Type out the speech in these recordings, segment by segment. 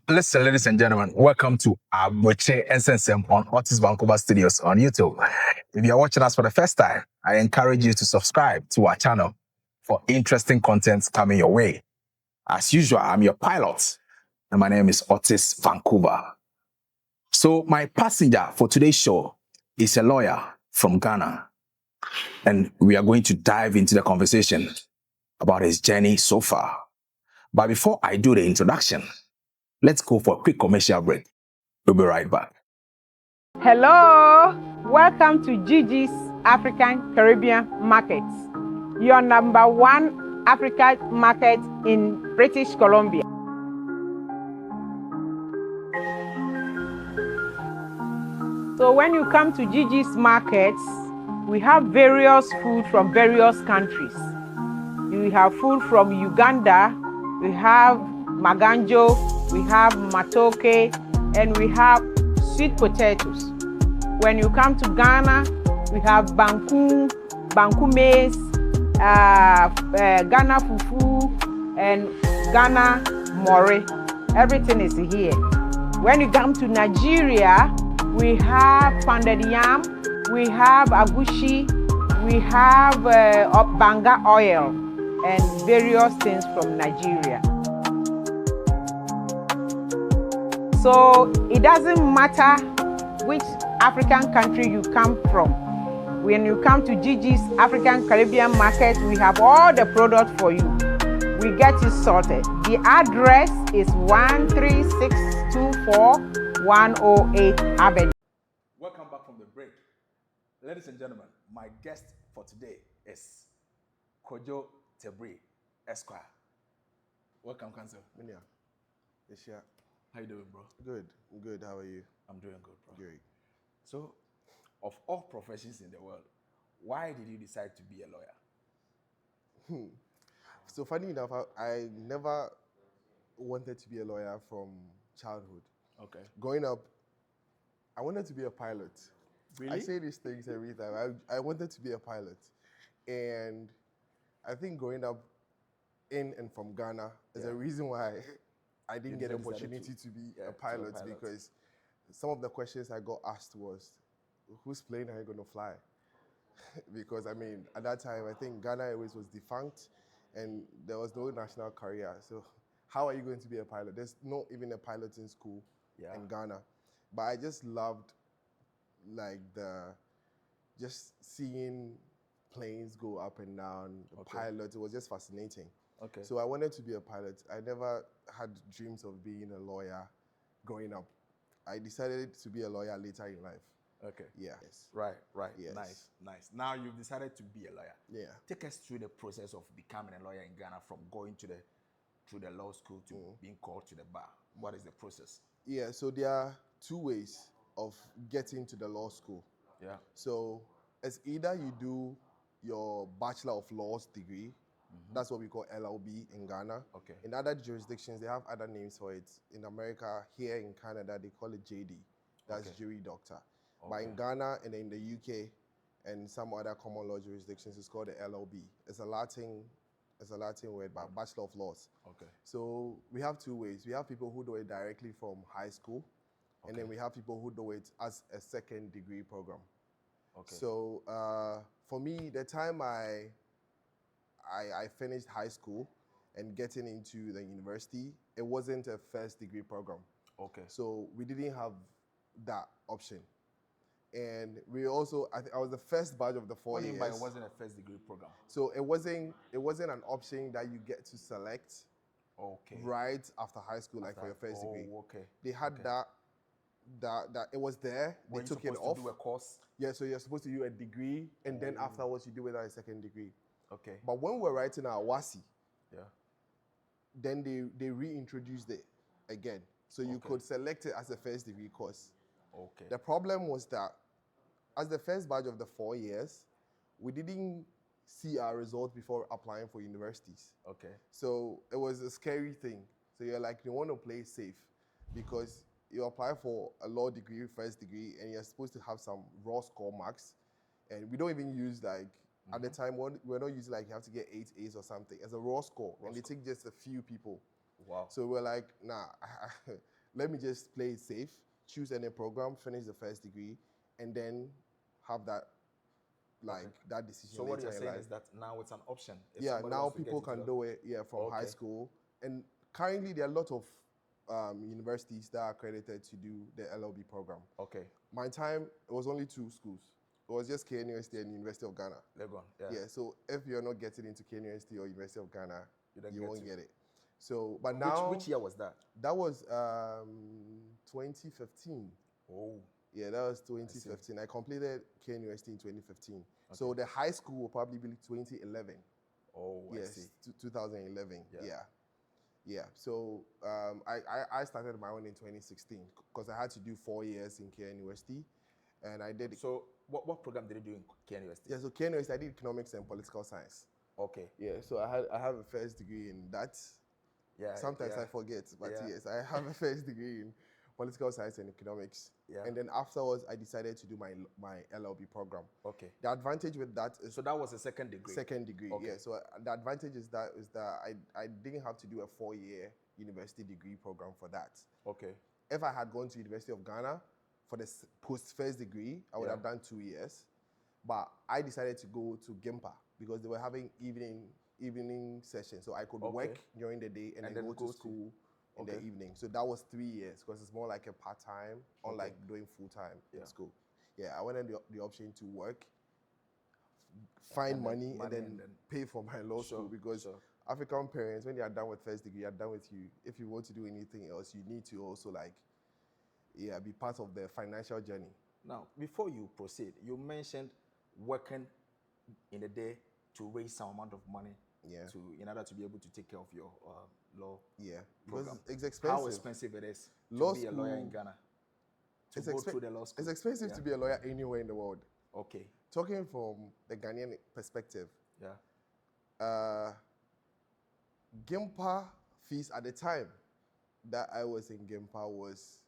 Listen, ladies and gentlemen, welcome to Aboche SSM on Otis Vancouver Studios on YouTube. If you're watching us for the first time, I encourage you to subscribe to our channel for interesting content coming your way. As usual, I'm your pilot, and my name is Otis Vancouver. So my passenger for today's show is a lawyer from Ghana, and we are going to dive into the conversation about his journey so far. But before I do the introduction, let's go for a quick commercial break. We'll be right back. Hello, welcome to Gigi's African Caribbean Market, your number one African market in British Columbia. So when you come to Gigi's markets, we have various food from various countries. We have food from Uganda, we have maganjo, we have matoke, and we have sweet potatoes. When you come to Ghana, we have banku maize, Ghana fufu, and Ghana more. Everything is here. When you come to Nigeria, we have pounded yam, we have agushi, we have banga oil, and various things from Nigeria. So it doesn't matter which African country you come from. When you come to Gigi's African Caribbean Market, we have all the products for you. We get you sorted. The address is 13624 108 Avenue. Welcome back from the break. Ladies and gentlemen, my guest for today is Kojo Tebri, Esquire. Welcome, Council. Minia. Yes, yeah. How you doing, bro? Good. How are you? I'm doing good, bro. Great. So, of all professions in the world, why did you decide to be a lawyer? So funny enough, I never wanted to be a lawyer from childhood. Okay. Growing up, I wanted to be a pilot. Really? I say these things every time. I wanted to be a pilot. And I think growing up in and from Ghana is a reason why I didn't get an opportunity to be a pilot, because some of the questions I got asked was, whose plane are you going to fly? Because, I mean, at that time, I think Ghana Airways was defunct and there was no national carrier. So how are you going to be a pilot? There's not even a piloting school in Ghana. But I just loved, like, just seeing planes go up and down, the pilot. It was just fascinating. Okay. So I wanted to be a pilot. I never had dreams of being a lawyer growing up. I decided to be a lawyer later in life. Okay. Yeah. Yes. Right. Yes. Nice. Now you've decided to be a lawyer. Yeah. Take us through the process of becoming a lawyer in Ghana, from going through the law school to being called to the bar. What is the process? Yeah, so there are two ways of getting to the law school. Yeah. So it's either you do your Bachelor of Laws degree, that's what we call LLB in Ghana. Okay. In other jurisdictions, they have other names for it. In America, here in Canada, they call it JD. That's jury doctor. Okay. But in Ghana and in the UK and some other common law jurisdictions, it's called the LLB. It's a Latin word, but Bachelor of Laws. Okay. So we have two ways. We have people who do it directly from high school, and then we have people who do it as a second degree program. Okay. So for me, the time I finished high school and getting into the university, it wasn't a first degree program. Okay. So we didn't have that option. And we also, I was the first batch of the 4 years. But it wasn't a first degree program. So it wasn't an option that you get to select right after high school, like for your first degree. Okay. They had that it was there. They took it off. To do a course? Yeah, so you're supposed to do a degree, and then afterwards you do it as a second degree. Okay. But when we were writing our WASI, then they reintroduced it again. So you could select it as a first degree course. Okay. The problem was that as the first batch of the 4 years, we didn't see our results before applying for universities. Okay. So it was a scary thing. So you're like, you want to play safe because you apply for a law degree, first degree, and you're supposed to have some raw score marks. And we don't even use like, at the time, we're not using like you have to get 8 A's or something. It's a raw score, and they take just a few people Wow. So we're like, nah, let me just play it safe, choose any program, finish the first degree, and then have that, like, that decision So what later you're in saying life. is that now it's an option. If Yeah, somebody now wants to get people into can the- do it, from high Okay. school. And currently there are a lot of universities that are accredited to do the LLB program. Okay. My time, it was only 2 schools. It was just KNUST and University of Ghana. Legon. Yeah. Yeah, so if you're not getting into KNUST or University of Ghana, don't you get won't to. get it. So, but now... Which year was that? That was 2015. Oh. Yeah, that was 2015. I completed KNUST in 2015. So Okay. the high school will probably be 2011. Oh, I Yes, see. 2011. Yeah. Yeah. So I started my own in 2016 because I had to do 4 years in KNUST, and I did. So what program did you do in KNUST? Yeah, so KNUST, I did economics and political science. Okay. Yeah, so I have a first degree in that. Yeah. Sometimes yeah. I forget, but Yeah. yes, I have a first degree in political science and economics. Yeah. And then afterwards, I decided to do my LLB program. Okay. The advantage with that is... So that was a second degree. Second degree, Okay. yeah. So the advantage is that I didn't have to do a 4-year university degree program for that. Okay. If I had gone to University of Ghana for the post first degree, I would have done 2 years. But I decided to go to GIMPA because they were having evening sessions, so I could work during the day and then go to school in the evening. So that was 3 years because it's more like a part-time, unlike doing full-time in school. Yeah, I wanted the option to work, find money, and then pay for my law school because African parents, when they are done with first degree, are done with you. If you want to do anything else, you need to also be part of the financial journey. Now, before you proceed, you mentioned working in a day to raise some amount of money in order to be able to take care of your law program. Because it's expensive. How expensive it is law to be a lawyer in Ghana? To go through the law school. It's expensive to be a lawyer anywhere in the world. Okay. Talking from the Ghanaian perspective, GIMPA fees at the time that I was in GIMPA was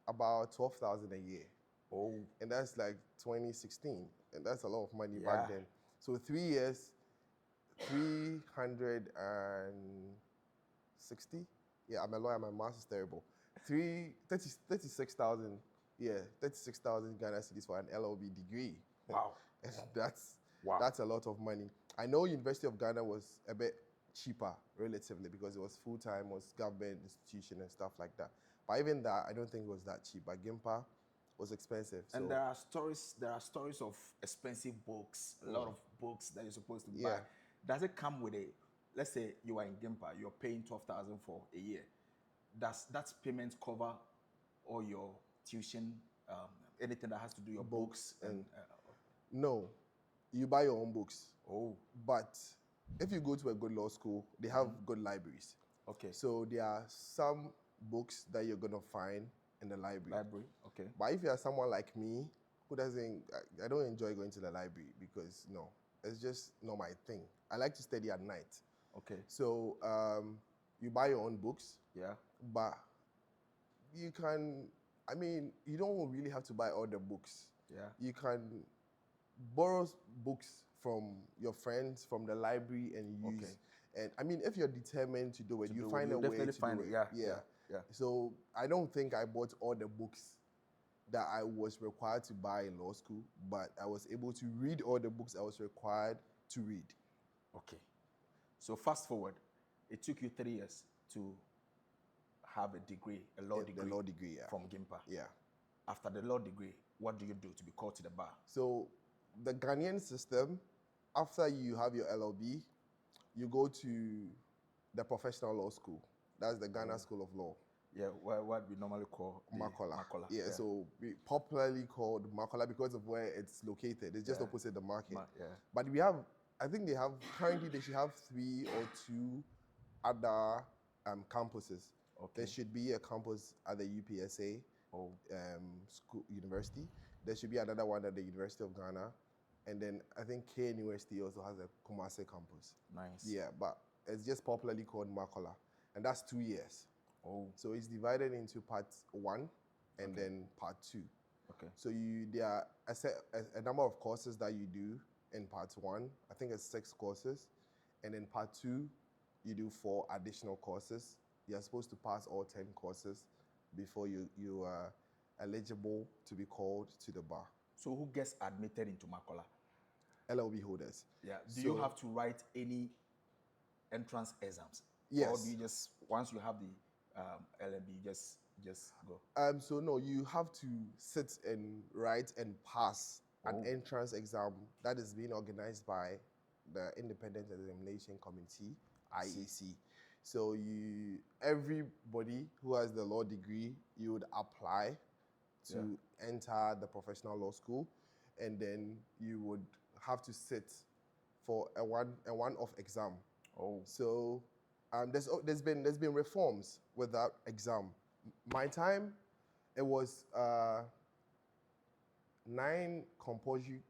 about 12,000 a year. Oh. And that's like 2016. And that's a lot of money back then. So 3 years, 360. Yeah, I'm a lawyer, my math is terrible. 36,000, 36,000 Ghana cedis for an LLB degree. Wow. And that's a lot of money. I know University of Ghana was a bit cheaper relatively because it was full-time, was government institution and stuff like that. But even that, I don't think it was that cheap. But GIMPA was expensive. And so. there are stories of expensive books, a lot of books that you're supposed to buy. Does it come with let's say you are in GIMPA, you're paying 12,000 for a year. Does that payment cover all your tuition, anything that has to do your books and no, you buy your own books. Oh. But if you go to a good law school, they have good libraries. Okay. So there are some books that you're going to find in the library. Okay. But if you are someone like me who doesn't, I don't enjoy going to the library because, it's just not my thing. I like to study at night. Okay. So you buy your own books. Yeah. But you don't really have to buy all the books. Yeah. You can borrow books from your friends, from the library, and use. And if you're determined to do it, you find a way to do it. Yeah. So I don't think I bought all the books that I was required to buy in law school, but I was able to read all the books I was required to read. Okay. So fast forward, it took you 3 years to have a degree, a law degree. The law degree, from GIMPA. Yeah. After the law degree, what do you do to be called to the bar? So the Ghanaian system, after you have your LLB, you go to the professional law school. That's the Ghana School of Law. Yeah, what we normally call Makola. Yeah, so we popularly called Makola because of where it's located. It's just opposite the market. But currently they should have 3 or 2 other campuses. Okay. There should be a campus at the UPSA school, university. There should be another one at the University of Ghana. And then I think KNUST also has a Kumasi campus. Nice. Yeah, but it's just popularly called Makola. And that's 2 years. Oh. So it's divided into part 1 and then part 2. Okay. So there are a number of courses that you do in part 1. I think it's 6 courses. And in part 2, you do 4 additional courses. you're supposed to pass all 10 courses before you are eligible to be called to the bar. So who gets admitted into Makola? LLB holders. Yeah. Do you have to write any entrance exams? Yes. Or do you just, once you have the LLB, you just go? So no, you have to sit and write and pass an entrance exam that is being organized by the Independent Examination Committee, IEC. So everybody who has the law degree, you would apply to enter the professional law school, and then you would have to sit for a one-off exam. So there's been reforms with that exam. My time, it was 9 compulsory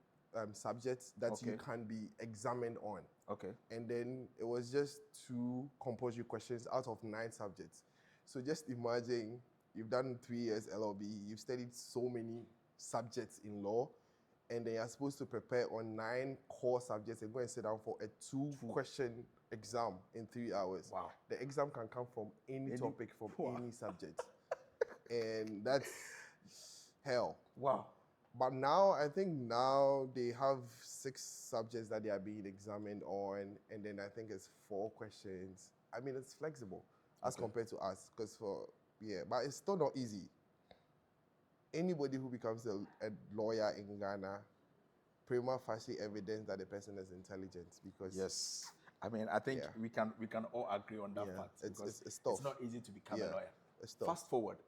subjects that you can be examined on. Okay. And then it was just 2 compulsory questions out of 9 subjects. So just imagine you've done 3 years LLB, you've studied so many subjects in law, and then you're supposed to prepare on 9 core subjects and go and sit down for a 2-question exam in 3 hours. Wow. The exam can come from any topic, from any subject. And that's hell. Wow. But now, I think now they have 6 subjects that they are being examined on, and then I think it's 4 questions. I mean, it's flexible as compared to us, but it's still not easy. Anybody who becomes a lawyer in Ghana, prima facie evidence that the person is intelligent, because yes, I mean, I think we can all agree on that fact, because it's tough. It's not easy to become a lawyer. It's tough. Fast forward,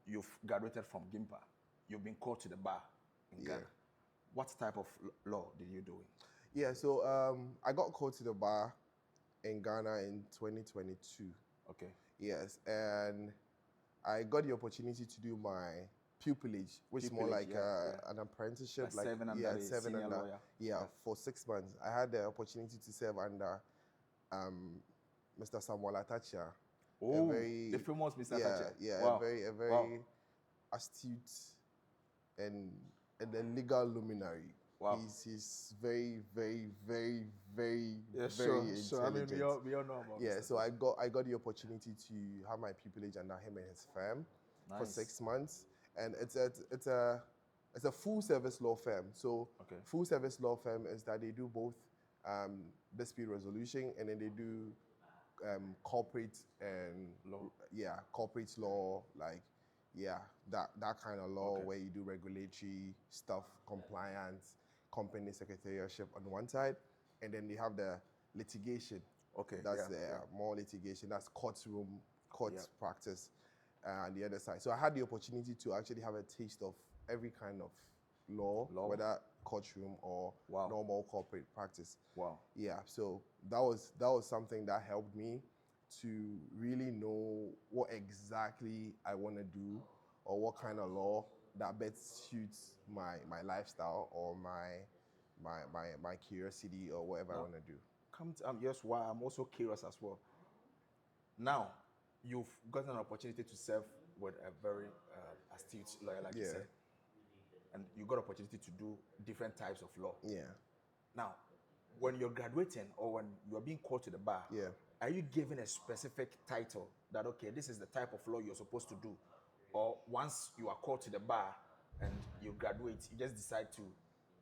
you've graduated from GIMPA, you've been called to the bar in Ghana. What type of law did you do? Yeah, so I got called to the bar in Ghana in 2022. Okay. Yes, and I got the opportunity to do my pupillage, which is more like an apprenticeship, like 7 under, 7 under, lawyer. For 6 months. I had the opportunity to serve under Mr. Samuel Atachia. Oh, the famous Mr. Atachia. Yeah, wow. a very astute and a legal luminary. Wow. He's very, very, very, very, very intelligent. So I mean, we all know about Yeah, Mr. so I got the opportunity to have my pupillage under him and his firm for 6 months, and it's a full service law firm. So full service law firm is that they do both dispute resolution, and then they do corporate and law. Corporate law, like that kind of law where you do regulatory stuff, compliance, company secretariatship on one side, and then they have the litigation. That's more litigation. That's court practice on the other side. So I had the opportunity to actually have a taste of every kind of law. Whether courtroom or normal corporate practice. Wow. Yeah, so that was something that helped me to really know what exactly I want to do, or what kind of law that best suits my lifestyle or my curiosity or whatever I want to do. Yes, why I'm also curious as well. Now, you've gotten an opportunity to serve with a very astute lawyer, like you said, and you got opportunity to do different types of law. Yeah. Now, when you're graduating or when you're being called to the bar, are you given a specific title that, okay, this is the type of law you're supposed to do? Or once you are called to the bar and you graduate, you just decide to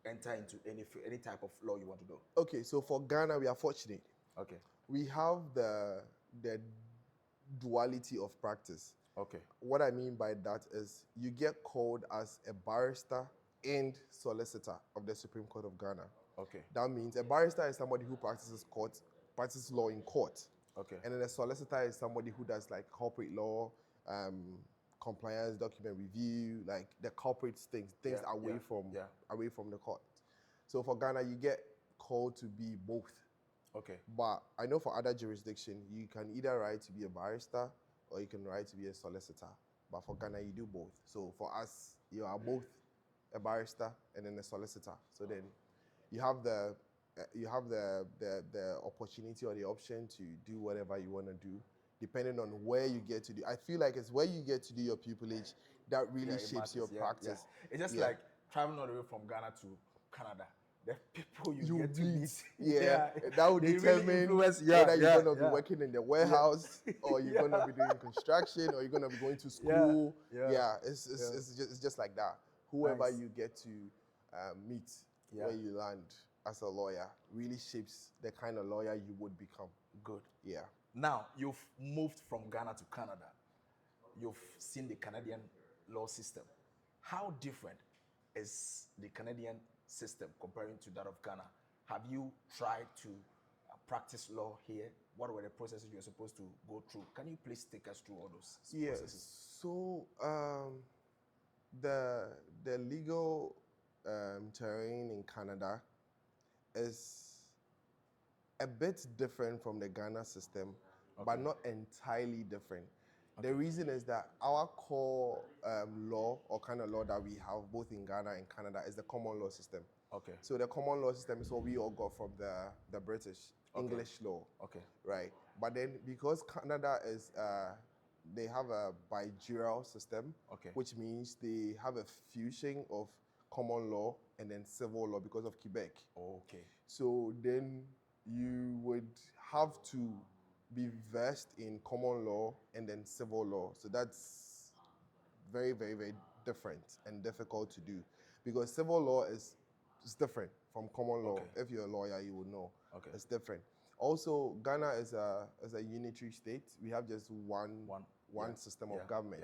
enter into any type of law you want to do? Okay, so for Ghana, we are fortunate. Okay. We have the duality of practice. Okay. What I mean by that is you get called as a barrister and solicitor of the Supreme Court of Ghana. Okay. That means a barrister is somebody who practices law in court. Okay. And then a solicitor is somebody who does like corporate law, compliance, document review, like the corporate things away from the court. So for Ghana, you get called to be both. Okay. But I know for other jurisdictions, you can either write to be a barrister or you can write to be a solicitor. But for Ghana, you do both. So for us, you are both a barrister and then a solicitor. So then you have the opportunity or the option to do whatever you want to do, depending on where you get to do. I feel like it's where you get to do your pupillage that really shapes your practice. It's just like traveling all the way from Ghana to Canada. the people you You get to meet, meet. yeah, that would they determine really influence. whether you're gonna be working in the warehouse or you're Yeah. gonna be doing construction or you're gonna be going to Yeah, school. yeah, Yeah, yeah. it's just like that. Whoever Nice. you get to meet Yeah. where you land as a lawyer really shapes the kind of lawyer you would become. Good. Yeah. Now, you've moved from Ghana to Canada. You've seen the Canadian law system. How different is the Canadian system comparing to that of Ghana? Have you tried to practice law here? What were the processes you were supposed to go through? Can you please take us through all those processes? So the legal terrain in Canada is a bit different from the Ghana system, but not entirely different. The reason is that our core law or kind of law that we have both in Ghana and Canada is the common law system. Okay. So the common law system is what we all got from the British English law. Okay. Right. But then because Canada is they have a bijural system, which means they have a fusion of common law and then civil law because of Quebec. Okay. So then you would have to be versed in common law and then civil law. So that's very, very, very different and difficult to do because civil law is different from common law. If you're a lawyer, you would know. It's different. Also, Ghana is a unitary state. We have just one system of government.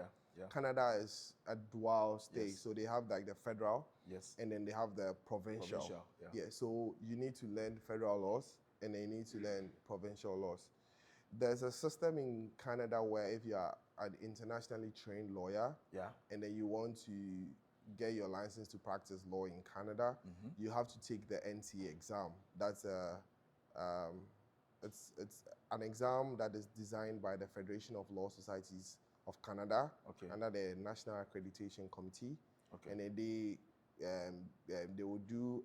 Canada is a dual state, so they have like the federal, and then they have the provincial. So you need to learn federal laws, and then you need to learn provincial laws. There's a system in Canada where if you are an internationally trained lawyer, and then you want to get your license to practice law in Canada, you have to take the NTA exam. That's it's an exam that is designed by the Federation of Law Societies of Canada under the National Accreditation Committee, and then they will do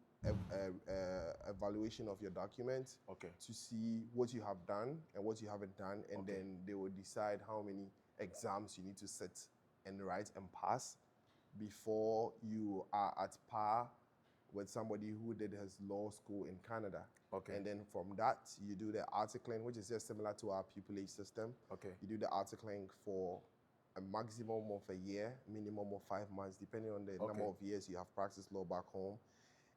evaluation of your documents to see what you have done and what you haven't done, and then they will decide how many exams you need to sit and write and pass before you are at par with somebody who did his law school in Canada. And then from that, you do the articling, which is just similar to our pupillage system. You do the articling for a maximum of a year, minimum of 5 months, depending on the number of years you have practiced law back home.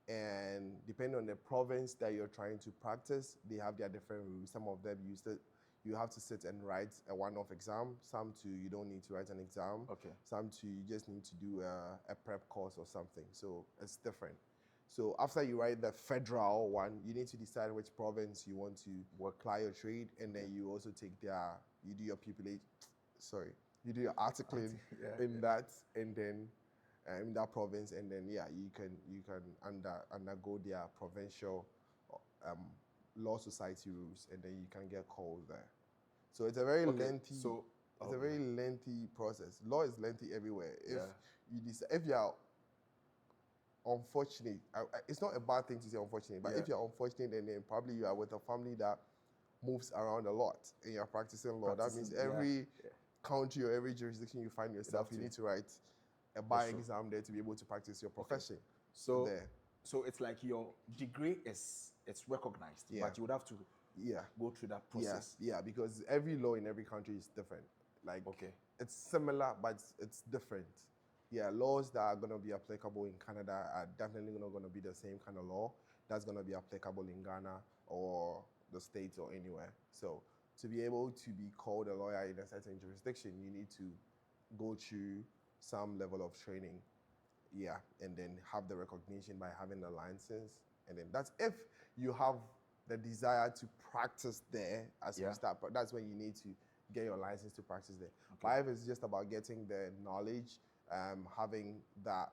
And depending on the province that you're trying to practice, they have their different rules. Some of them you have to sit and write a one-off exam. Some too, you don't need to write an exam. Some too, you just need to do a prep course or something. So it's different. So after you write the federal one, you need to decide which province you want to apply your trade, and then you also take you do your pupillage, you do your articling in that, and then in that province, and then you can undergo their provincial law society rules, and then you can get called there. So it's a very lengthy. It's a very lengthy process. Law is lengthy everywhere. If you are unfortunate, it's not a bad thing to say unfortunate, but if you're unfortunate, and then probably you are with a family that moves around a lot and you're practicing law, that means every country or every jurisdiction you find yourself, you need to write a bar exam there to be able to practice your profession. So it's like your degree it's recognized, but you would have to go through that process. Because every law in every country is different. Like it's similar, but it's different. Laws that are going to be applicable in Canada are definitely not going to be the same kind of law that's going to be applicable in Ghana or the States or anywhere. So to be able to be called a lawyer in a certain jurisdiction, you need to go through some level of training, and then have the recognition by having the license. And then that's if you have the desire to practice there as you start. But that's when you need to get your license to practice there. But if it's just about getting the knowledge, having that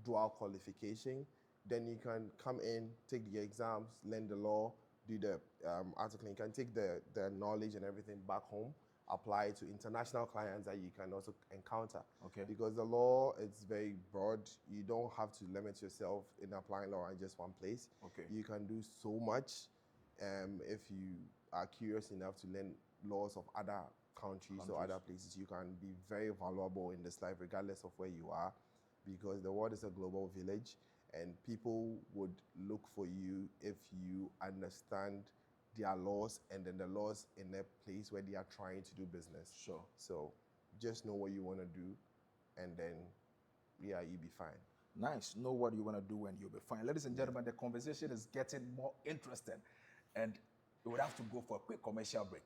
dual qualification, then you can come in, take the exams, learn the law, do the articling. You can take the knowledge and everything back home, apply it to international clients that you can also encounter. Because the law is very broad. You don't have to limit yourself in applying law in just one place. You can do so much if you are curious enough to learn laws of other countries or other places. You can be very valuable in this life regardless of where you are, because the world is a global village, and people would look for you if you understand their laws and then the laws in a place where they are trying to do business. Sure. So just know what you want to do, and then yeah, you'll be fine. Nice. Know what you want to do and you'll be fine. Ladies and gentlemen, the conversation is getting more interesting, and we would have to go for a quick commercial break.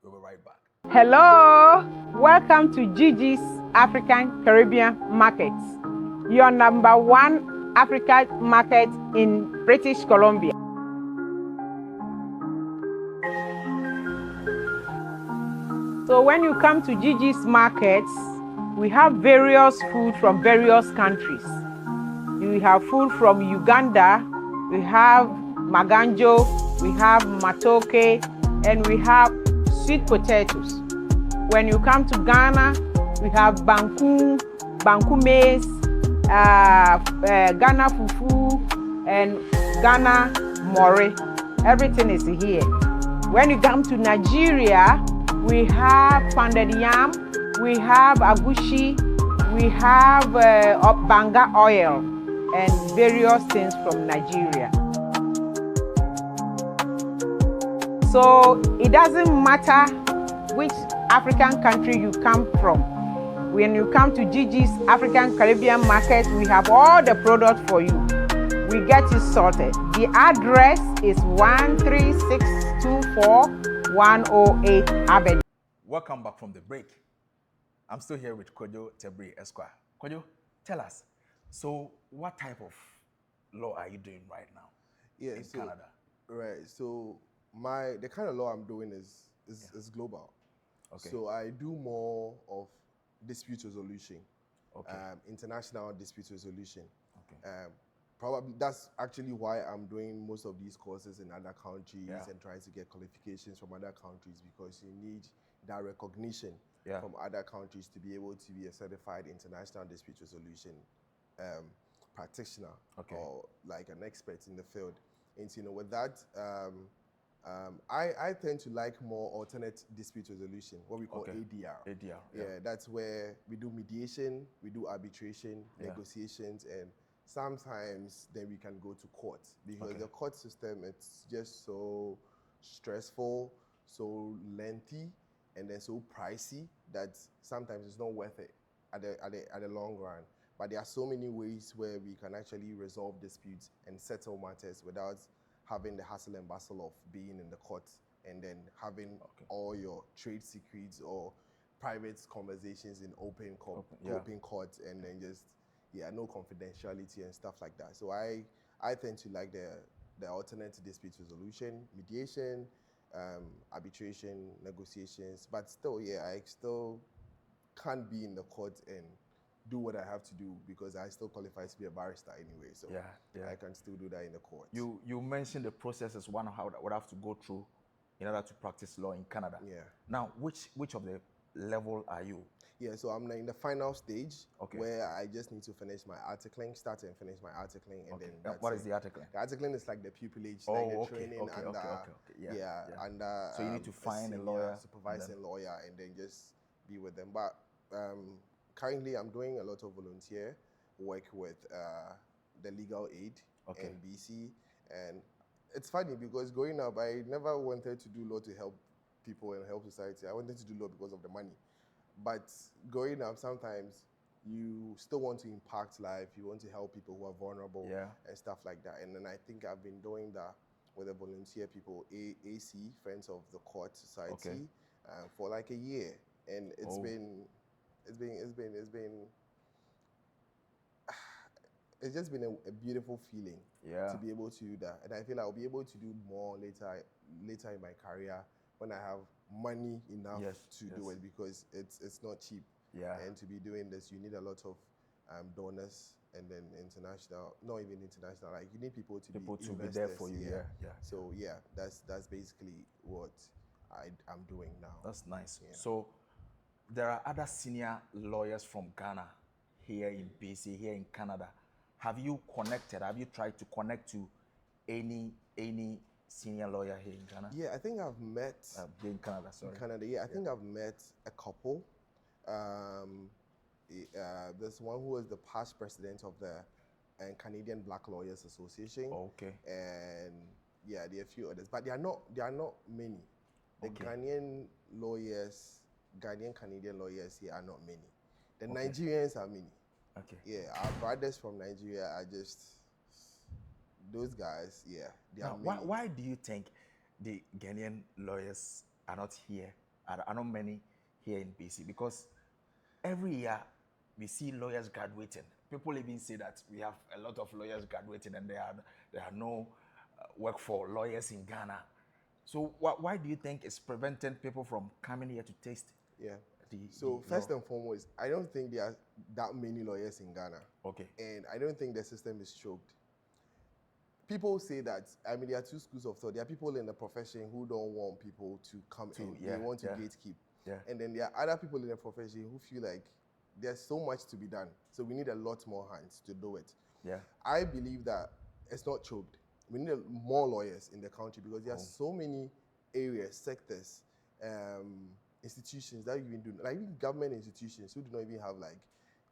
We'll be right back. Hello, welcome to Gigi's African Caribbean Market, your number one African market in British Columbia. So when you come to Gigi's markets, we have various food from various countries. We have food from Uganda, we have maganjo, we have matoke, and we have sweet potatoes. When you come to Ghana, we have banku maize, Ghana fufu, and Ghana more. Everything is here. When you come to Nigeria, we have pounded yam, we have agushi, we have banga oil, and various things from Nigeria. So it doesn't matter which African country you come from. When you come to Gigi's African Caribbean Market, we have all the products for you. We get you sorted. The address is 13624 108 Avenue. Welcome back from the break. I'm still here with Kojo Tebri Esquire. Kojo, tell us, so what type of law are you doing right now in Canada? Right, so the kind of law I'm doing is global. Okay. So I do more of dispute resolution, Okay. international dispute resolution. Okay. Probably that's actually why I'm doing most of these courses in other countries and trying to get qualifications from other countries, because you need that recognition from other countries to be able to be a certified international dispute resolution practitioner or like an expert in the field. And with that, I tend to like more alternate dispute resolution, what we call ADR. ADR. Yeah, that's where we do mediation, we do arbitration, negotiations, and sometimes then we can go to court, because the court system, it's just so stressful, so lengthy, and then so pricey that sometimes it's not worth it at the long run. But there are so many ways where we can actually resolve disputes and settle matters without having the hassle and bustle of being in the court and then having all your trade secrets or private conversations in open court, and then just no confidentiality and stuff like that. So I tend to like the alternate dispute resolution, mediation, arbitration, negotiations, but still, I still can't be in the court and do what I have to do, because I still qualify to be a barrister anyway. So I can still do that in the court. You mentioned the process is one how would have to go through in order to practice law in Canada. Yeah. Now, which of the level are you? Yeah, so I'm in the final stage where I just need to finish my articling, start and finish my articling, and then that's what is the articling? The articling is like the pupillage, like the training under so you need to find a lawyer, supervising lawyer, and then just be with them. But currently, I'm doing a lot of volunteer work with the Legal Aid in BC, and it's funny because growing up, I never wanted to do law to help people and help society. I wanted to do law because of the money. But growing up, sometimes you still want to impact life. You want to help people who are vulnerable and stuff like that. And then I think I've been doing that with the volunteer people, AC, Friends of the Court Society, for like a year, and it's just been a beautiful feeling to be able to do that. And I feel I'll be able to do more later in my career when I have money enough to do it, because it's not cheap. And to be doing this, you need a lot of donors, and then not even international, like you need people to be there for you. So that's basically what I'm doing now. That's nice. So there are other senior lawyers from Ghana here in BC, here in Canada. Have you tried to connect to any senior lawyer here in Ghana? Yeah, I think I've met in Canada. Sorry. In Canada, I think I've met a couple. There's one who was the past president of the and Canadian Black Lawyers Association. Okay. And yeah, there are a few others, but they are not many. The Okay. Ghanaian Canadian lawyers here are not many. The Okay. Nigerians are many. Okay. Yeah, our brothers from Nigeria are just those guys. Yeah, they are Now, many. why do you think the Ghanaian lawyers are not here? Are not many here in BC? Because every year we see lawyers graduating. People even say that we have a lot of lawyers graduating, and there are no work for lawyers in Ghana. So why do you think it's preventing people from coming here to taste? Yeah. So first and foremost, I don't think there are that many lawyers in Ghana. Okay. And I don't think the system is choked. People say that, I mean, there are two schools of thought. There are people in the profession who don't want people to come in. Yeah, they want to yeah. gatekeep. Yeah. And then there are other people in the profession who feel like there's so much to be done. So we need a lot more hands to do it. Yeah. I believe that it's not choked. We need more lawyers in the country because there are so many areas, sectors, institutions that even do, like even government institutions who do not even have like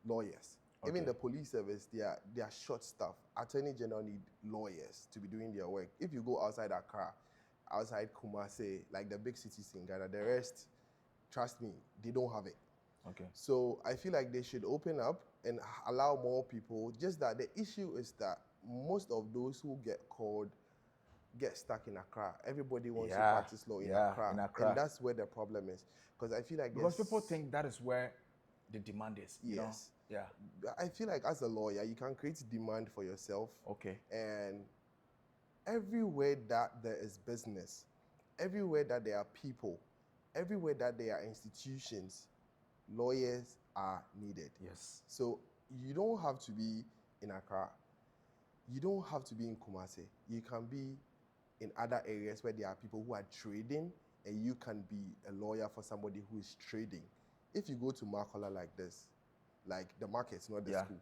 lawyers. Okay. Even the police service, they are short staff. Attorney General need lawyers to be doing their work. If you go outside Accra, outside Kumasi, like the big cities in Ghana, the rest, trust me, they don't have it. Okay. So I feel like they should open up and allow more people. Just that the issue is that most of those who get called get stuck in Accra. Everybody wants to practice law in Accra. And that's where the problem is. Because I feel like because people think that is where the demand is. You know? Yeah. I feel like as a lawyer, you can create demand for yourself. Okay. And everywhere that there is business, everywhere that there are people, everywhere that there are institutions, lawyers are needed. Yes. So you don't have to be in Accra. You don't have to be in Kumasi. You can be in other areas where there are people who are trading, and you can be a lawyer for somebody who is trading. If you go to Makola like this, like the markets, not the school,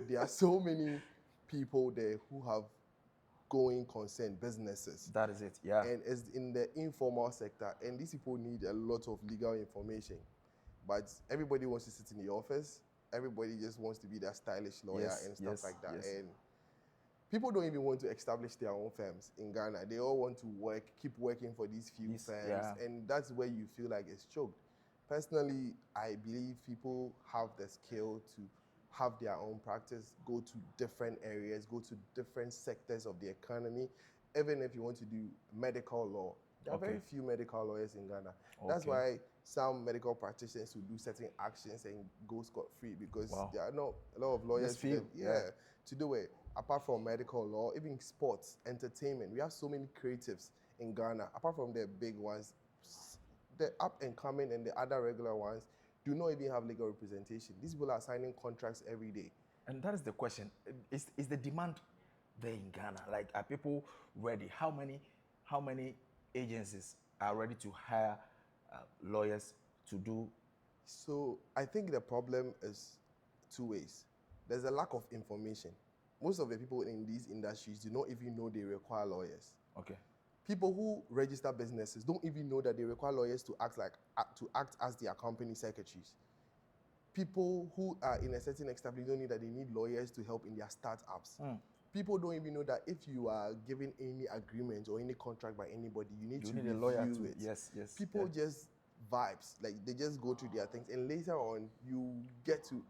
there are so many people there who have going concern businesses. That is it, yeah. And it's in the informal sector, and these people need a lot of legal information. But everybody wants to sit in the office. Everybody just wants to be that stylish lawyer and stuff like that. And people don't even want to establish their own firms in Ghana. They all want to keep working for these few firms. And that's where you feel like it's choked. Personally, I believe people have the skill to have their own practice, go to different areas, go to different sectors of the economy. Even if you want to do medical law, there are very few medical lawyers in Ghana. That's why some medical practitioners will do certain actions and go scot-free because there are not a lot of lawyers to do it. Apart from medical law, even sports, entertainment, we have so many creatives in Ghana. Apart from the big ones, the up and coming and the other regular ones do not even have legal representation. These people are signing contracts every day. And that is the question. Is the demand there in Ghana? Like, are people ready? How many agencies are ready to hire lawyers to do? So I think the problem is two ways. There's a lack of information. Most of the people in these industries do not even know they require lawyers. Okay. People who register businesses don't even know that they require lawyers to act as their company secretaries. People who are in a certain establishment don't know that they need lawyers to help in their startups. People don't even know that if you are given any agreement or any contract by anybody, you need a lawyer to it. Yes. People just vibes, like they just go through their things, and later on you get to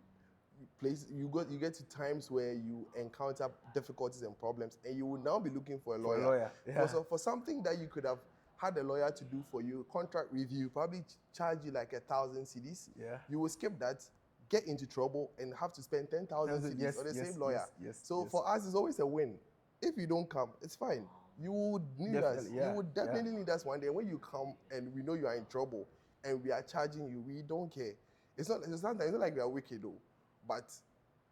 times where you encounter difficulties and problems, and you will now be looking for a lawyer. For something that you could have had a lawyer to do for you, contract review, probably charge you like 1,000 cedis. You will skip that, get into trouble, and have to spend 10,000 cedis on the same lawyer. For us, it's always a win. If you don't come, it's fine. You would need us. You would definitely need us one day. When you come and we know you are in trouble and we are charging you, we don't care. It's not like we are wicked though, but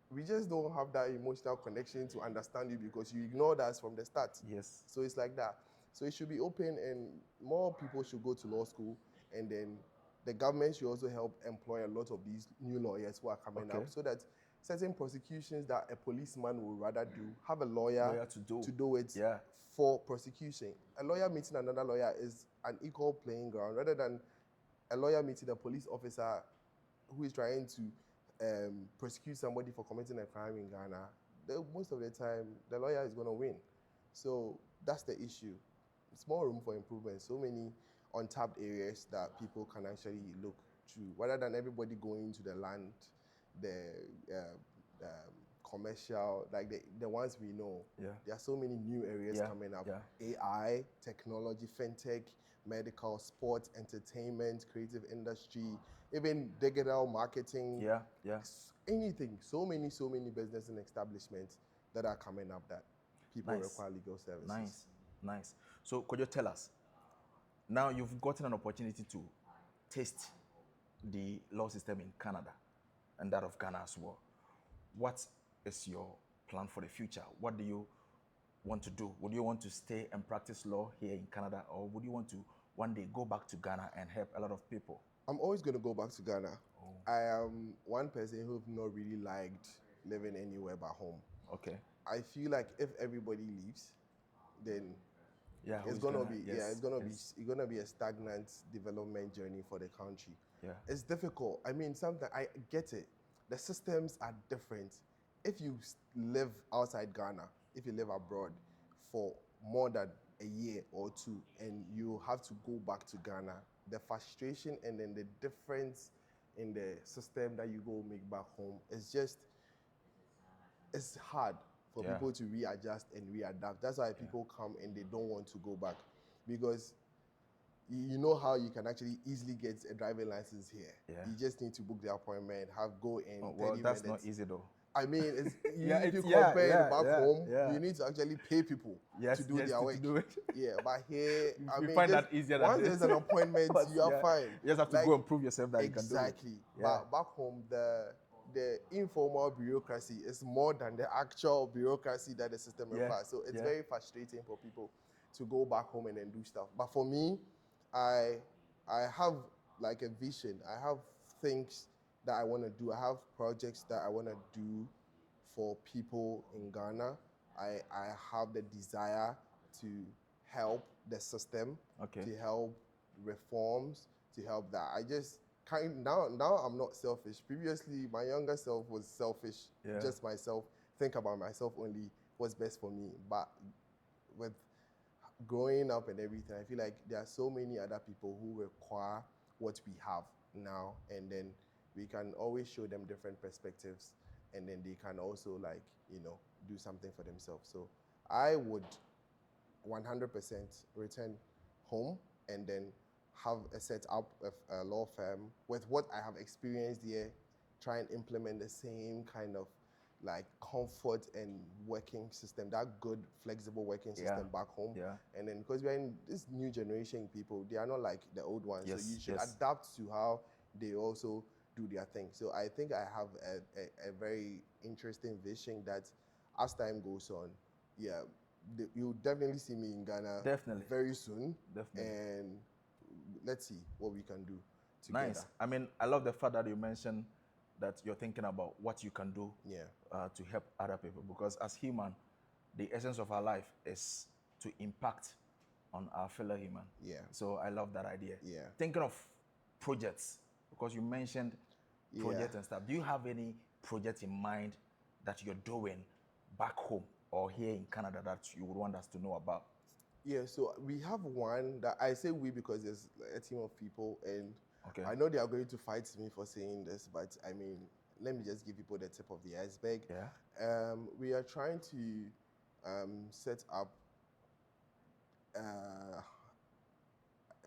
we just don't have that emotional connection to understand you because you ignored us from the start. So it's like that. So it should be open, and more people should go to law school, and then the government should also help employ a lot of these new lawyers who are coming up, so that certain prosecutions that a policeman would rather do, have a lawyer to do it for prosecution. A lawyer meeting another lawyer is an equal playing ground, rather than a lawyer meeting a police officer who is trying to prosecute somebody for committing a crime in Ghana. most of the time the lawyer is going to win. So that's the issue. Small room for improvement. So many untapped areas that people can actually look through, rather than everybody going to the land, the commercial, like the ones we know. Yeah. There are so many new areas Yeah, coming up. yeah. AI, technology, fintech, medical, sports, entertainment, creative industry, even digital marketing. Yeah, yeah. Anything. So many business and establishments that are coming up that people Nice. require legal services. Nice, nice. So could you tell us, now you've gotten an opportunity to taste the law system in Canada and that of Ghana as well. What is your plan for the future? What do you want to do? Would you want to stay and practice law here in Canada, or would you want to one day go back to Ghana and help a lot of people? I'm always going to go back to Ghana. I am one person who've not really liked living anywhere but home. Okay. I feel like if everybody leaves, then Yeah, it's gonna be it's gonna be a stagnant development journey for the country. Yeah. It's difficult. I mean, sometimes I get it. The systems are different. If you live outside Ghana, if you live abroad for more than a year or two, and you have to go back to Ghana, the frustration and then the difference in the system that you go make back home is just, it's hard for Yeah. people to readjust and readapt. That's why people come and they don't want to go back, because you know how you can actually easily get a driving license here. Yeah. You just need to book the appointment, go in 30 well, that's minutes. not easy though. I mean, it's, Yeah, if you it's- yeah, compare yeah, it back yeah, home, yeah. you need to actually pay people Yes, to do yes, their to work. do it. Yeah, but here, I You mean, find just that easier than once this. there's an appointment, But you are yeah, fine. You just have to go and prove yourself that you can do it. Exactly. Yeah. But back home, the informal bureaucracy is more than the actual bureaucracy that the system Yeah, requires. So it's yeah. very frustrating for people to go back home and then do stuff. But for me, I have like a vision. I have things that I want to do. I have projects that I want to do for people in Ghana. I have the desire to help the system, Okay. to help reforms, to help that. I just now I'm not selfish. Previously, my younger self was selfish, Yeah. just myself, think about myself only, what's best for me. But with growing up and everything, I feel like there are so many other people who require what we have now, and then we can always show them different perspectives, and then they can also, like, do something for themselves. So I would 100% return home and then have a set up of a law firm with what I have experienced here, try and implement the same kind of like comfort and working system, that good flexible working system back home. Yeah. And then because we're in this new generation people, they are not like the old ones. Yes, So you should yes. adapt to how they also do their thing. So I think I have a very interesting vision that as time goes on, you'll definitely see me in Ghana Definitely. very soon. Definitely. And let's see what we can do together. Nice. I mean, I love the fact that you mentioned that you're thinking about what you can do to help other people, because as human, the essence of our life is to impact on our fellow human. Yeah. So I love that idea. Yeah. Thinking of projects, because you mentioned projects and stuff. Do you have any projects in mind that you're doing back home or here in Canada that you would want us to know about? Yeah, so we have one that I say we because there's a team of people, and Okay. I know they are going to fight me for saying this, but I mean, let me just give people the tip of the iceberg. Yeah. We are trying to set up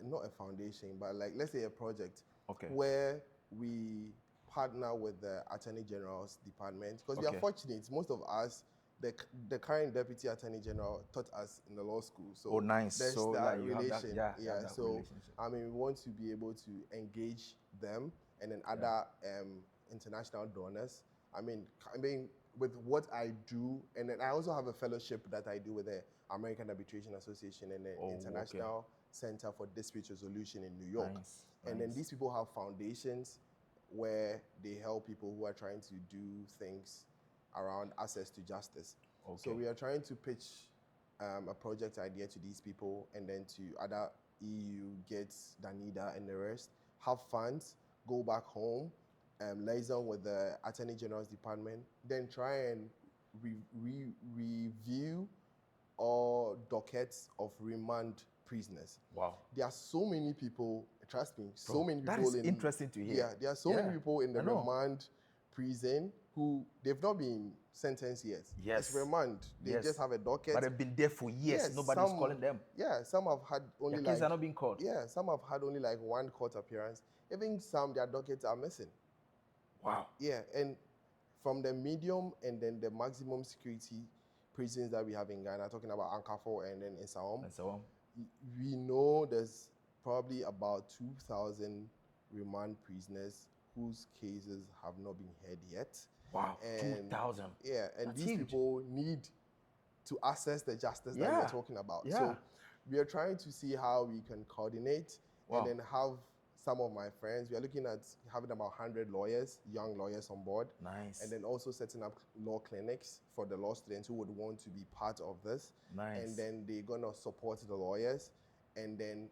not a foundation, but like, let's say a project where we partner with the Attorney General's department, because we are fortunate. Most of us, the current Deputy Attorney General taught us in the law school. So nice. there's So that like you have relation. that, that So relationship. I mean, we want to be able to engage them and then other international donors. I mean, with what I do, and then I also have a fellowship that I do with the American Arbitration Association and the International Center for Dispute Resolution in New York. Nice. And then these people have foundations where they help people who are trying to do things around access to justice. So we are trying to pitch a project idea to these people, and then to other EU, GETS, Danida, and the rest, have funds, go back home, liaison with the Attorney General's department, then try and review all dockets of remand prisoners. Wow. There are so many people, trust me, so Bro, many that people is interesting to hear. Yeah, there are so many people in the I know. remand prison who they've not been sentenced yet. Yes. It's remand. They just have a docket. But they've been there for years. Yes, Nobody's calling them. Yeah, some have had only Their cases are not being called. Yeah, some have had only like one court appearance. Even some, their dockets are missing. Wow. Yeah, and from the medium and then the maximum security prisons that we have in Ghana, talking about Ankafo and then in Saom, we know there's probably about 2,000 remand prisoners whose cases have not been heard yet. Wow, 2,000. Yeah, and that's these huge. people need to access the justice that we're talking about. Yeah. So we are trying to see how we can coordinate and then have some of my friends. We are looking at having about 100 lawyers, young lawyers on board. Nice. And then also setting up law clinics for the law students who would want to be part of this. Nice. And then they're going to support the lawyers. And then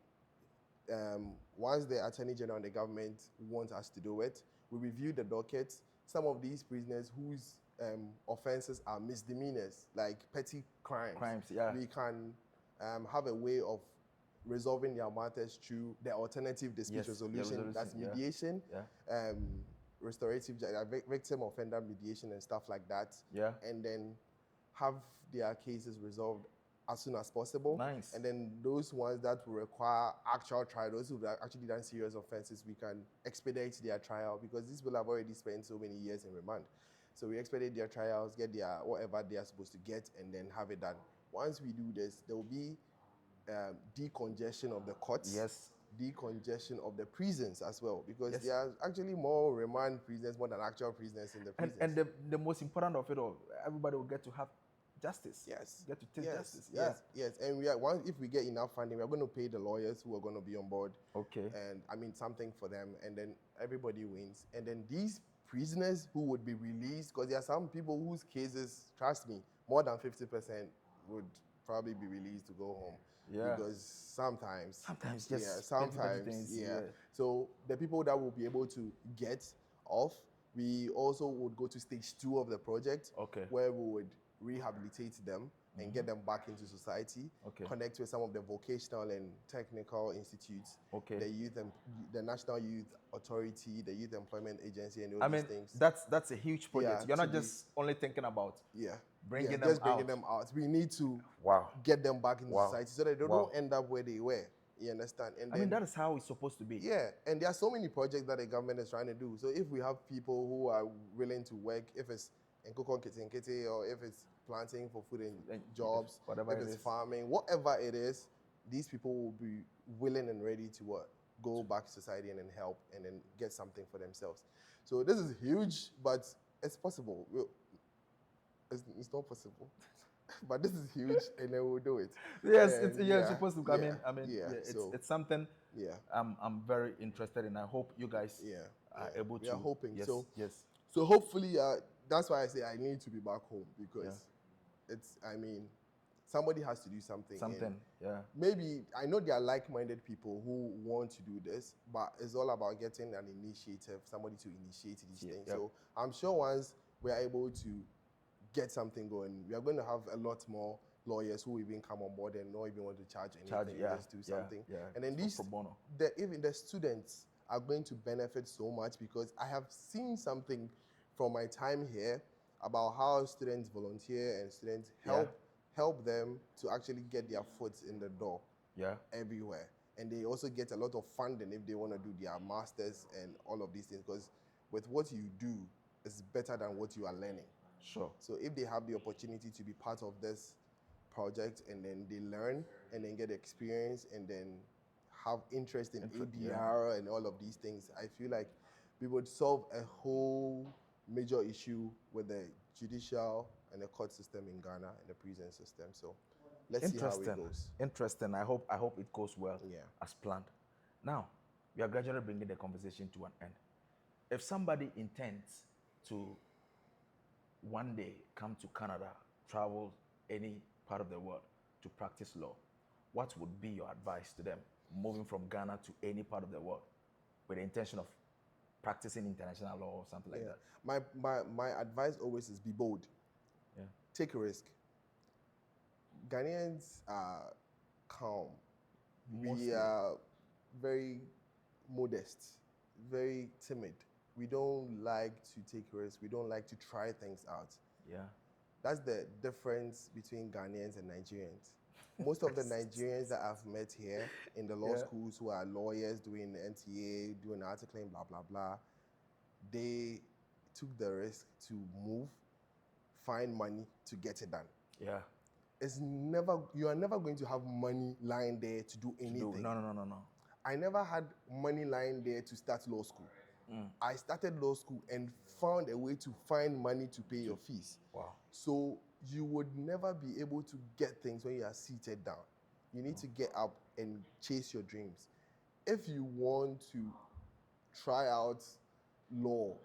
once the Attorney General and the government want us to do it, we review the dockets. Some of these prisoners whose offenses are misdemeanors, like petty crimes. We can have a way of resolving their matters through the alternative dispute resolution. That's mediation, restorative, victim offender mediation and stuff like that. Yeah. And then have their cases resolved as soon as possible. Nice. And then those ones that will require actual trial, those who have actually done serious offenses, we can expedite their trial because these people have already spent so many years in remand. So we expedite their trials, get their whatever they are supposed to get, and then have it done. Once we do this, there will be decongestion of the courts. Yes. Decongestion of the prisons as well, because there are actually more remand prisoners more than actual prisoners in the prisons. And the most important of it all, everybody will get to have justice. Yes. Get to taste justice. Yes. And if we get enough funding, we are going to pay the lawyers who are going to be on board. Okay. And I mean something for them, and then everybody wins. And then these prisoners who would be released, because there are some people whose cases, trust me, more than 50% would probably be released to go home. Yeah. Because sometimes just So the people that will be able to get off, we also would go to stage 2 of the project, where we would rehabilitate them and get them back into society, connect with some of the vocational and technical institutes, the National Youth Authority, the Youth Employment Agency, and all these things. That's a huge project. You're not just only thinking about bringing them out. We need to get them back into society so that they don't end up where they were. You understand? And then, that is how it's supposed to be. Yeah, and there are so many projects that the government is trying to do. So if we have people who are willing to work, if it's in Nkiti, or if it's planting for food and jobs, if it's farming, whatever it is, these people will be willing and ready to go back to society and then help and then get something for themselves. So this is huge, but it's possible. It's not possible. But this is huge, and then we'll do it. Yes, it's supposed to come in. It's something I'm very interested in. I hope you guys are able to. We are hoping. Yes. So hopefully, that's why I say I need to be back home, because somebody has to do something. Maybe, I know there are like-minded people who want to do this, but it's all about getting an initiative, somebody to initiate these things. So I'm sure once we're able to get something going, we are going to have a lot more lawyers who even come on board and not even want to charge anything, just do something. And then even the students are going to benefit so much, because I have seen something from my time here about how students volunteer and students help them to actually get their foot in the door everywhere. And they also get a lot of funding if they want to do their masters and all of these things, because with what you do, it's better than what you are learning. Sure. So if they have the opportunity to be part of this project, and then they learn and then get experience and then have interest in ADR and all of these things, I feel like we would solve a whole major issue with the judicial and the court system in Ghana and the prison system. So let's see how it goes. Interesting. I hope it goes well as planned. Now, we are gradually bringing the conversation to an end. If somebody intends to one day come to Canada, travel any part of the world to practice law, what would be your advice to them moving from Ghana to any part of the world with the intention of practicing international law or something like that? My advice always is be bold. take a risk. Ghanaians are calm. Mostly. We are very modest, very timid. We don't like to take risks. We don't like to try things out. Yeah. That's the difference between Ghanaians and Nigerians. Most of the Nigerians that I've met here in the law schools who are lawyers doing the NTA, doing articling, blah, blah, blah, they took the risk to move, find money to get it done. Yeah. You are never going to have money lying there to do anything. No. I never had money lying there to start law school. I started law school and found a way to find money to pay your fees. Wow. So you would never be able to get things when you are seated down. You need to get up and chase your dreams. If you want to try out law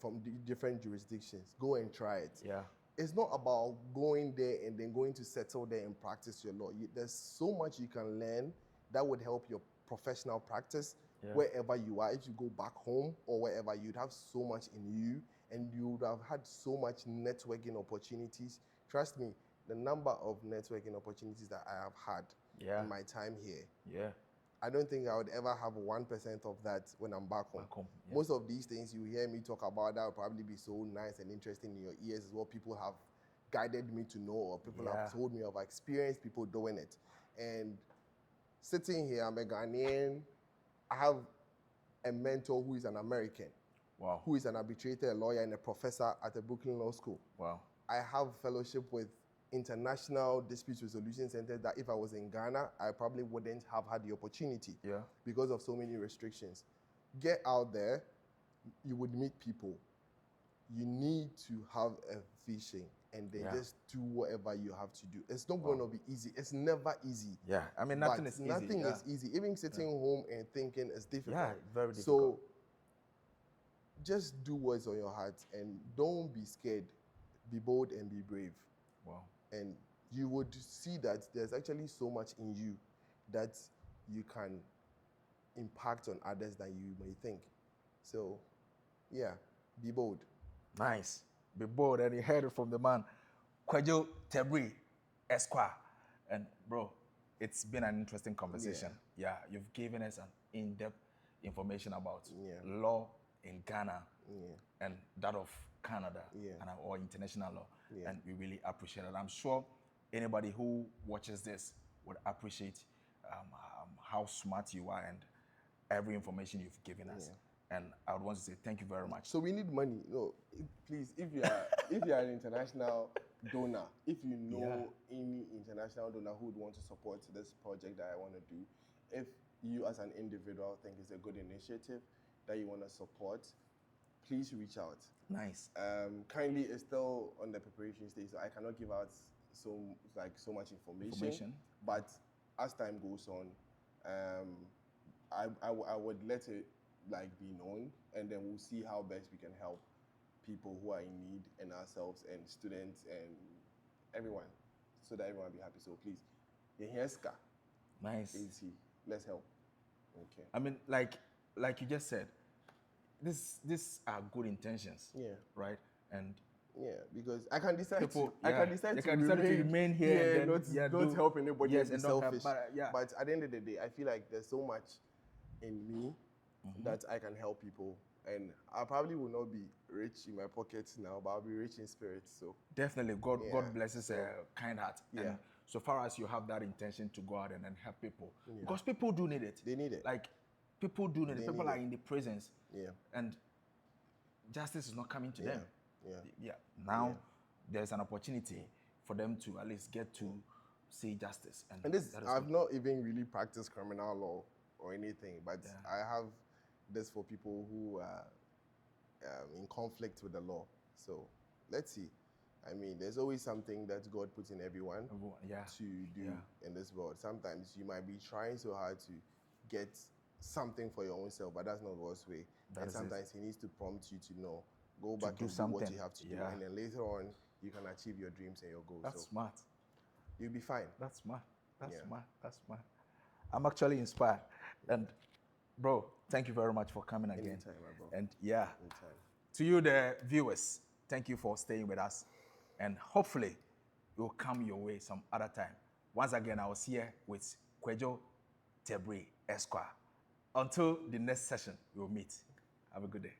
from different jurisdictions, go and try it. Yeah. It's not about going there and then going to settle there and practice your law. There's so much you can learn that would help your professional practice wherever you are. If you go back home or wherever, you'd have so much in you and you would have had so much networking opportunities. Trust me, the number of networking opportunities that I have had in my time here, I don't think I would ever have 1% of that when I'm back home. Most of these things you hear me talk about that will probably be so nice and interesting in your ears is what people have guided me to know or people have told me of experience, people doing it. And sitting here, I'm a Ghanaian. I have a mentor who is an American, who is an arbitrator, a lawyer, and a professor at the Brooklyn Law School. Wow. I have fellowship with international dispute resolution centers that if I was in Ghana, I probably wouldn't have had the opportunity because of so many restrictions. Get out there, you would meet people. You need to have a vision and then just do whatever you have to do. It's not going to be easy. It's never easy. Yeah, I mean, nothing is easy. Nothing is easy. Even sitting home and thinking is difficult. Yeah, very difficult. So just do what's on your heart and don't be scared. Be bold and be brave. Wow. And you would see that there's actually so much in you that you can impact on others than you may think. So, yeah, be bold. Nice. Be bold. And you heard it from the man, Kwadwo Tebri Esquire. And bro, it's been an interesting conversation. Yeah, you've given us an in-depth information about law in Ghana and that of Canada and or international law. And we really appreciate it. I'm sure anybody who watches this would appreciate how smart you are and every information you've given us. And I would want to say thank you very much. So we need money. No, please, if you are an international donor, if you know any international donor who would want to support this project that I want to do, if you as an individual think it's a good initiative that you want to support, please reach out. Nice. Kindly, it's still on the preparation stage, so I cannot give out so much information. But as time goes on, I would let it be known, and then we'll see how best we can help people who are in need and ourselves and students and everyone, so that everyone will be happy. So please, Yeheska. Nice. Let's help. Okay. I mean, like you just said, these are good intentions. Yeah. Right? And because I can decide people, to remain here and not help anybody and be selfish. But at the end of the day, I feel like there's so much in me that I can help people. And I probably will not be rich in my pockets now, but I'll be rich in spirit. So definitely, God blesses a kind heart. Yeah. And so far as you have that intention to go out and help people, because people do need it. They need it. Like people do need it. People are in the prisons. Yeah. And justice is not coming to them. Yeah. Now there's an opportunity for them to at least get to see justice. And this, I've not even really practiced criminal law or anything, but I have this for people who are in conflict with the law. So let's see. I mean, there's always something that God puts in everyone to do in this world. Sometimes you might be trying so hard to get something for your own self, but that's not God's way. And sometimes He needs to prompt you to know, go back and do what you have to do. And then later on, you can achieve your dreams and your goals. That's smart. You'll be fine. That's smart. That's smart. I'm actually inspired. And bro, thank you very much for coming again. Anytime, my bro. And Anytime. To you, the viewers, thank you for staying with us. and hopefully it will come your way some other time. Once again, I was here with Kwejo Tebri Esquire. Until the next session, we will meet. Have a good day.